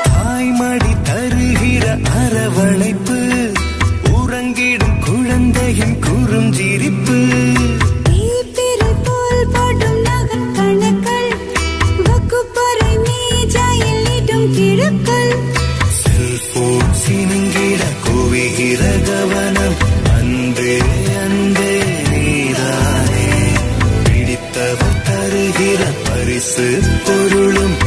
தாய்மடி தருகிற அரவணைப்பு, உறங்கிடும் குழந்தையின் குறுஞ்சிரிப்பு, செல்போன் சினுங்கிட குவிகிற கவனம், அன்பே அன்பே நீதானே, பிடித்தவர் தருகிற பரிசு பொருளும்